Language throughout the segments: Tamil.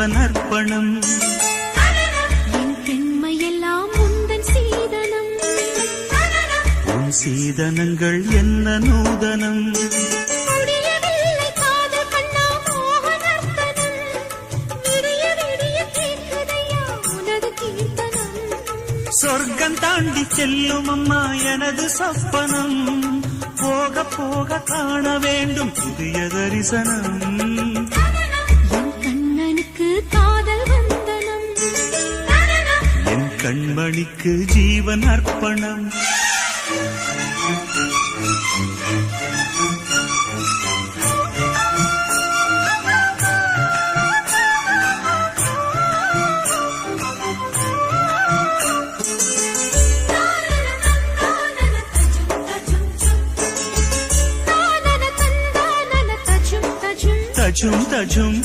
ஜீவன் அர்ப்பணம். என் பெண்மையெல்லாம் உந்தன் சீதனம். உன் சீதனங்கள் என்ன நூதனம். சொர்க்கம் தாண்டி செல்லும் அம்மா எனது சொப்பனம். போக போக காண வேண்டும் புதிய தரிசனம். என் கண்ணனுக்கு காதல் வந்தனம். என் கண்மணிக்கு ஜீவன் அர்ப்பணம். தஜும் தஜும்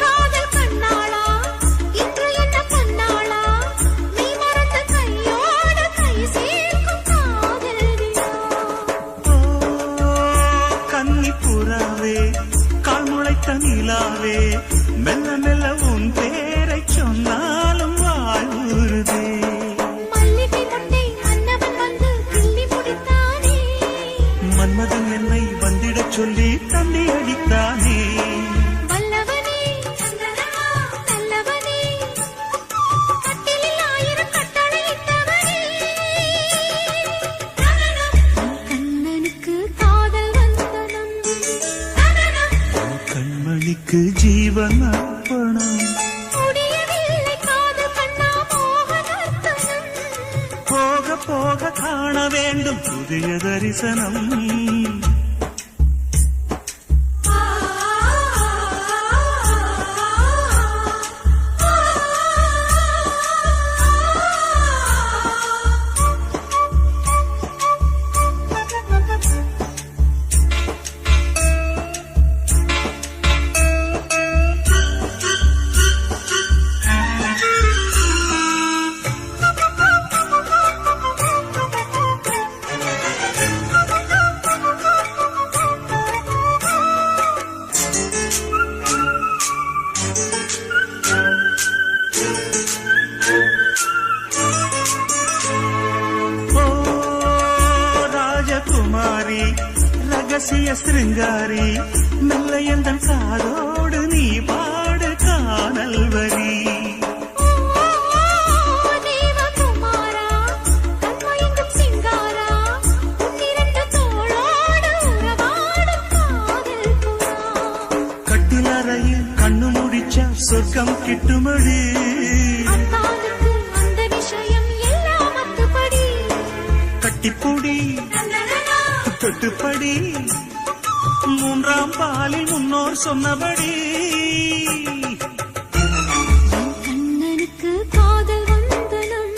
காதல் கண்ணாளா இன்று என்ன கண்ணாளா நீ மறந்த கையோடு கை சேர்க்கும் காதலியா. கன்னிப்புறாவே கால் முளைத்த நிலாவே மெல்ல மெல்ல உன் பேரை சொன்னாலும் வாழ்வுறுதே. மன்மதன் என்னை வந்திடச் சொல்லி தந்தி அடித்தானே. வல்லவனே நல்லவனே கட்டிலில் 1000 கட்டளையிட்டவனே. கண்ணனுக்கு காதல் வந்தனம். கண்மணிக்கு ஜீவன் அர்ப்பணம். முடியவில்லை காதல் கண்ணா மோகனர்த்தனம். போக போக காண வேண்டும் புதிய தரிசனம். ரகசிய சிருங்காரி மெல்ல எந்தன் காதோடு நீ பாடு காணல் வரி. தேவகுமாரா கண்மயங்கும் சிங்காரா உன்னிரண்டு தோளோடு உறவாடும் காதல் புறா. கட்டிலறையில் கண்ணு முடிச்சா சொர்க்கம் கிட்டுமடி. அத்தானுக்கு அந்த விஷயம் எல்லாம் அத்துப்படி. கட்டிப்பொடி தொட்டுப்படி மூன்றாம் பாலில் முன்னோர் சொன்னபடி. கண்ணனுக்கு காதல் வந்தனம்.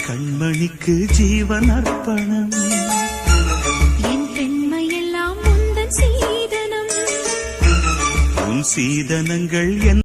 கண்மணிக்கு ஜீவன் அர்ப்பணம். என் பெண்மையெல்லாம் உந்தன் சீதனம். உன் சீதனங்கள்